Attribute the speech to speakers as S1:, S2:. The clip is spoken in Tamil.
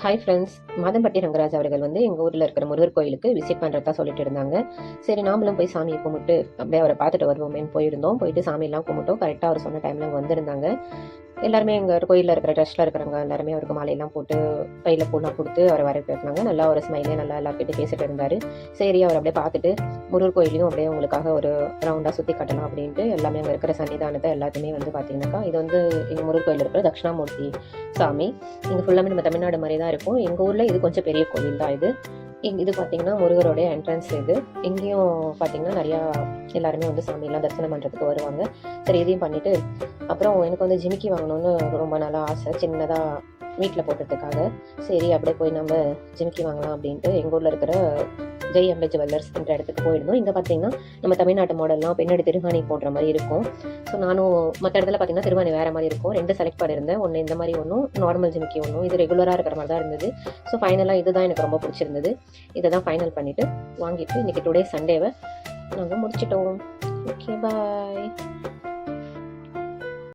S1: Hi friends. மாதம்பட்டி ரங்கராஜ் அவர்கள் வந்து எங்கள் ஊரில் இருக்கிற முருகர் கோயிலுக்கு விசிட் பண்ணுறதா சொல்லிட்டு இருந்தாங்க. சரி நாமளும் போய் சாமியை கும்பிட்டு அப்படியே அவரை பார்த்துட்டு வருவோமேன்னு போயிருந்தோம். போயிட்டு சாமியெல்லாம் கும்பிட்டோம். கரெக்டாக அவர் சொன்ன டைமில் அங்கே வந்திருந்தாங்க. எல்லாருமே எங்கள் கோயிலில் இருக்கிற ட்ரஸ்ட்டில் இருக்கிறவங்க எல்லாருமே அவருக்கு மாலையெல்லாம் போட்டு கையில் பூனா கொடுத்து அவரை வரவேற்றாங்க. நல்லா ஒரு ஸ்மைலே நல்லா எல்லாருக்கிட்ட பேசிட்டு இருந்தார். சரி அவர் அப்படியே பார்த்துட்டு முருகர் கோயிலையும் அப்படியே உங்களுக்காக ஒரு ரவுண்டாக சுற்றி கட்டலாம் அப்படின்ட்டு எல்லாமே அங்கே இருக்கிற சன்னிதானத்தை எல்லாத்தையுமே வந்து பார்த்தீங்கன்னாக்கா இது வந்து எங்கள் முருகர் கோயில் இருக்கிற தட்சிணாமூர்த்தி சாமி. இங்கே ஃபுல்லாமே நம்ம தமிழ்நாடு மாதிரி தான் இருக்கும். எங்கள் ஊரில் இது கொஞ்சம் பெரிய கோவில் தான் இது. இது பார்த்தீங்கன்னா முருகருடைய என்ட்ரன்ஸ் இது. இங்கேயும் பார்த்தீங்கன்னா நிறையா எல்லாருமே வந்து சாமியெல்லாம் தரிசனம் பண்ணுறதுக்கு வருவாங்க. சரி இதையும் பண்ணிவிட்டு அப்புறம் எனக்கு வந்து ஜிமிக்கி வாங்கணும்னு ரொம்ப நாளாக ஆசை, சின்னதாக வீட்டில் போட்டுறதுக்காக. சரி அப்படியே போய் நம்ம ஜிமிக்கி வாங்கலாம் அப்படின்ட்டு எங்கள் ஊரில் இருக்கிற ஜெய் அம்பே ஜுவல்லர்ஸ் என்ற இடத்துக்கு போயிருந்தோம். இங்கே பார்த்தீங்கன்னா நம்ம தமிழ்நாட்டு மாடல்லாம் பின்னாடி திருவாணி போடுற மாதிரி இருக்கும். ஸோ நானும் மற்ற இடத்துல பார்த்தீங்கன்னா திருவாணி வேறு மாதிரி இருக்கும். 2 செலக்ட் பண்ணியிருந்தேன். ஒன்று இந்த மாதிரி ஒன்றும், நார்மல் ஜிமிக்கி ஒன்றும். இது ரெகுலராக இருக்கிற மாதிரி தான் இருந்தது. ஸோ ஃபைனலாக இதுதான் எனக்கு ரொம்ப பிடிச்சிருந்தது. இதை தான் ஃபைனல் பண்ணிவிட்டு வாங்கிட்டு இன்றைக்கி டுடே சண்டேவை நாங்கள் முடிச்சிட்டோம். Okay bye.